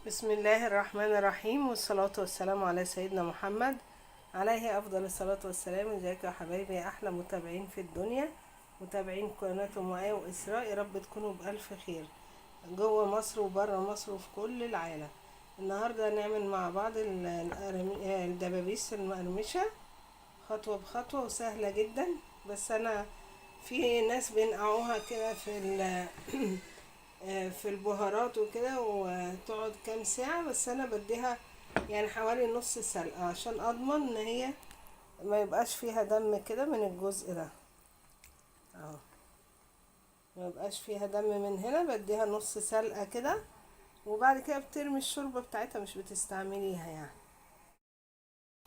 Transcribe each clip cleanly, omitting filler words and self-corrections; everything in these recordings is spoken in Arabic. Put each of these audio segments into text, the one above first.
بسم الله الرحمن الرحيم، والصلاة والسلام على سيدنا محمد عليه أفضل الصلاة والسلام. ازيكم يا حبايبي، أحلى متابعين في الدنيا، متابعين قناة أم آية وإسراء. يا رب تكونوا بألف خير جوه مصر وبره مصر وفي كل العالم. النهاردة هنعمل مع بعض الدبابيس المقرمشة خطوة بخطوة وسهلة جدا. بس أنا في ناس بينقعوها كده في البهارات وكده وتقعد كام ساعة، بس انا بديها يعني حوالي نص سلقة عشان اضمن ان هي ما يبقاش فيها دم كده من الجزء ده اهو، ما يبقاش فيها دم من هنا. بديها نص سلقة كده وبعد كده بترمي الشوربة بتاعتها، مش بتستعمليها يعني.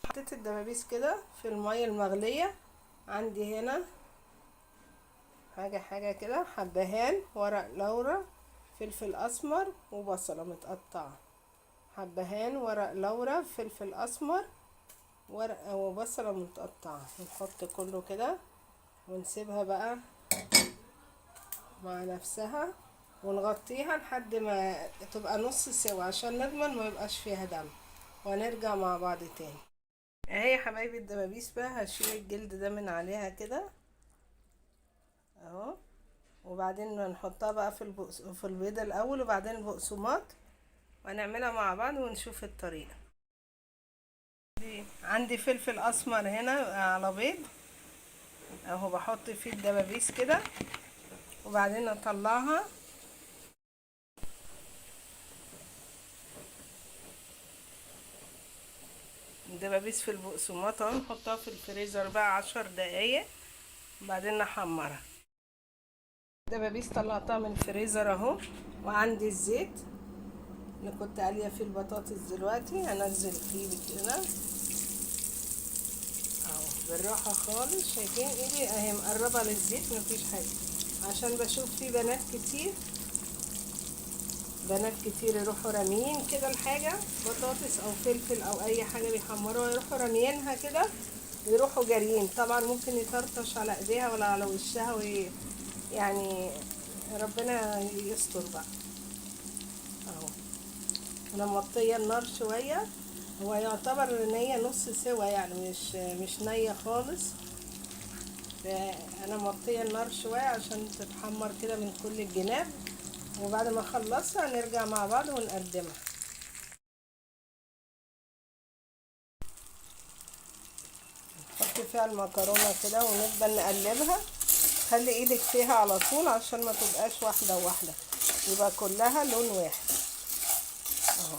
حطيت الدبابيس كده في المية المغلية. عندي هنا حاجة كده، حبهان، ورق لورا، فلفل اسمر، وبصلة متقطعة. حبهان، ورق لورا، فلفل اسمر، ورق وبصلة متقطعة. نحط كله كده ونسيبها بقى مع نفسها ونغطيها لحد ما تبقى نص سوا عشان نضمن ما يبقاش فيها دم، ونرجع مع بعض تاني. اهي يا حبايبي الدبابيس بقى هشيل الجلد ده من عليها كده اهو، وبعدين نحطها بقى في البيضة الاول وبعدين البقسماط، وهنعملها مع بعض ونشوف الطريقة. عندي فلفل اسمر هنا على بيض اهو، بحط فيه الدبابيس كده وبعدين اطلعها. الدبابيس في البقسماط اهو، نحطها في الفريزر بقى 10 دقايق وبعدين نحمرها. الدبابيس طلعتها من الفريزر اهو، وعندي الزيت اللي كنت قاليه فيه البطاطس دلوقتي هنزل فيه كده اهو بالراحه خالص. شايفين ايدي اهي مقربه للزيت، مفيش حاجه، عشان بشوف في بنات كتير يروحوا راميين كده الحاجة، بطاطس او فلفل او اي حاجة بيحمروها يروحوا راميينها كده ويروحوا جاريين. طبعا ممكن يطرطش على ايديها ولا على وشها يعني ربنا يستر بقى اهو. انا موطيه النار شويه، هو يعتبر ان هي نص سوا يعني مش نيه خالص. انا موطيه النار شويه عشان تتحمر كده من كل الجناب، وبعد ما اخلصها نرجع مع بعض ونقدمها. نحط فيها المكرونه كده ونفضل نقلبها. خلي ايدك فيها على طول عشان ما تبقاش واحده واحده، يبقى كلها لون واحد اهو.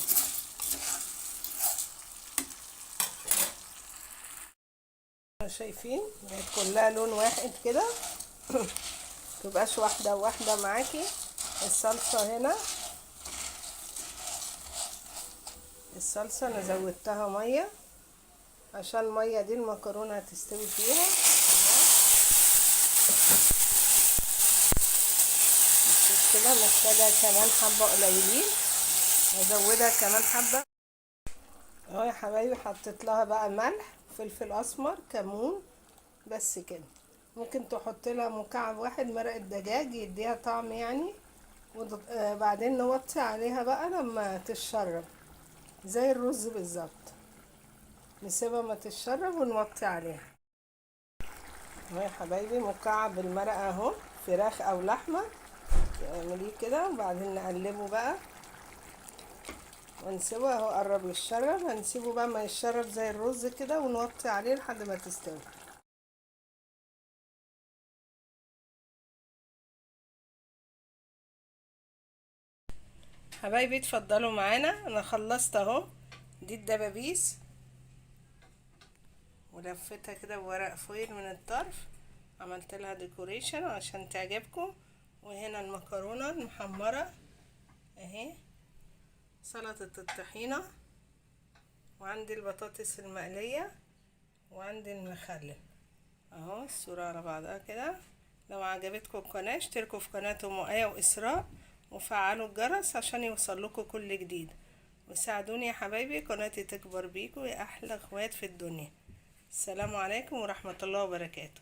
شايفين بقت كلها لون واحد كده متبقاش واحده واحده معاكي. الصلصه هنا، الصلصه انا زودتها ميه عشان الميه دي المكرونه هتستوي فيها. كده محتاجه كمان حبه قليلين، ازودها كمان حبه اهو يا حبايبي. حطيت لها بقى ملح، فلفل اسمر، كمون، بس كده. ممكن تحط لها مكعب واحد مرقه دجاج يديها طعم يعني. وبعدين نوطي عليها بقى لما تتشرب زي الرز بالظبط، نسيبها ما تتشرب ونوطي عليها اهو يا حبايبي. مكعب المرقه اهو، فراخ او لحمه، تعمليه كده وبعدين نقلبه بقى ونسيبه اهو. قرب يتشرب، هنسيبه بقى ما يتشرب زي الرز كده ونوطي عليه لحد ما تستوي. حبايبي اتفضلوا معانا، انا خلصت اهو. دي الدبابيس ولفتها كده بورق فويل من الطرف، عملت لها ديكوريشن عشان تعجبكم. وهنا المكرونه المحمره اهي، سلطه الطحينه، وعندي البطاطس المقليه، وعندي المخلل اهو. الصورة على بعضها كده. لو عجبتكم القناة اشتركوا في قناة ام آية وإسراء وفعلوا الجرس عشان يوصلكوا كل جديد، وساعدوني يا حبايبي قناتي تكبر بيكم يا احلى اخوات في الدنيا. السلام عليكم ورحمة الله وبركاته.